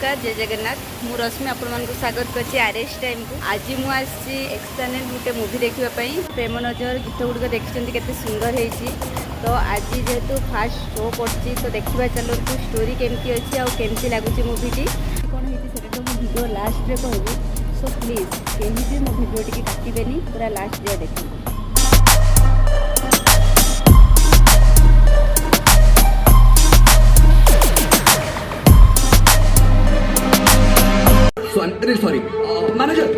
नमस्कार जय जगन्नाथ मु रश्मि आपण मानक स्वागत करछि आरएस टाइम को। आज मु आसी एक्सप्लेनेट गोटे मूवी देखा प्रेम नजर गीत गुड़िक देखते केते सुंदर होती। तो आज जेहेतु फास्ट शो पड़ी तो देखा चलतु स्टोरी केमती अच्छी आउ केमती लगुच मूवीटी कौन होती तो मु वीडियो लास्ट रे कहबी। सो प्लीज कहीं भी मो वीडियो टी काटबेनी पूरा लास्ट जाए देखिए। So I'm really sorry. Manager!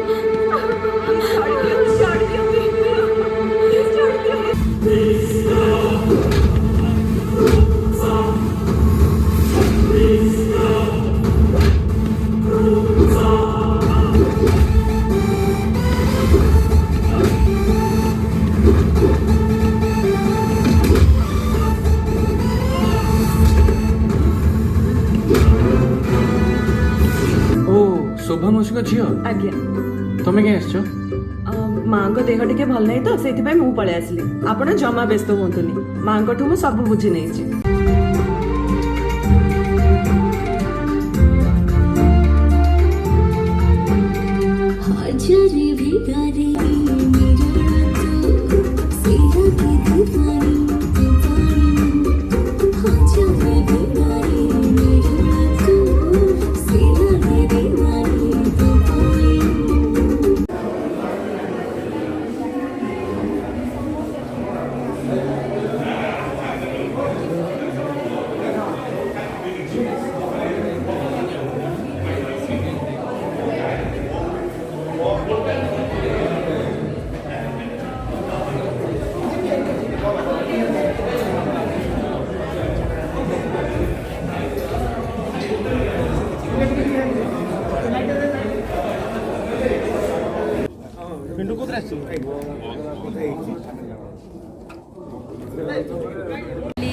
शोभा मौसी का झील आज्ञा तुम क्या आस माँ को देह टे भल ना तो से मुझे पलि आसली। आपण जमा व्यस्त हूँ माँ को मुझे सब बुझी नहीं।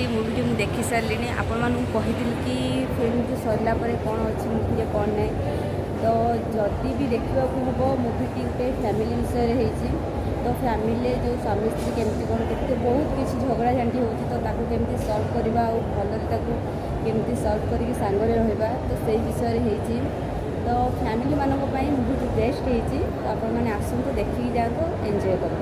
मूवी मुझे देखी सारे आपण मानू कही कि फिल्म की सरला कौन अच्छी मूवी कौन ना। तो जदि भी देखा हम मूवी टी गोटे फैमिली विषय होती तो फैमिली जो स्वामी स्त्री केमती कौन के बहुत किसी झगड़ा झांटी होती तो केमती सल्व करवा भलरे केमती सल्व करके सांगरे रहा तो से विषय होती। तो फैमिली मानक मूवी बेस्ट होती तो आपण मैंने आसतु देखिए जाओ एंजॉय कर।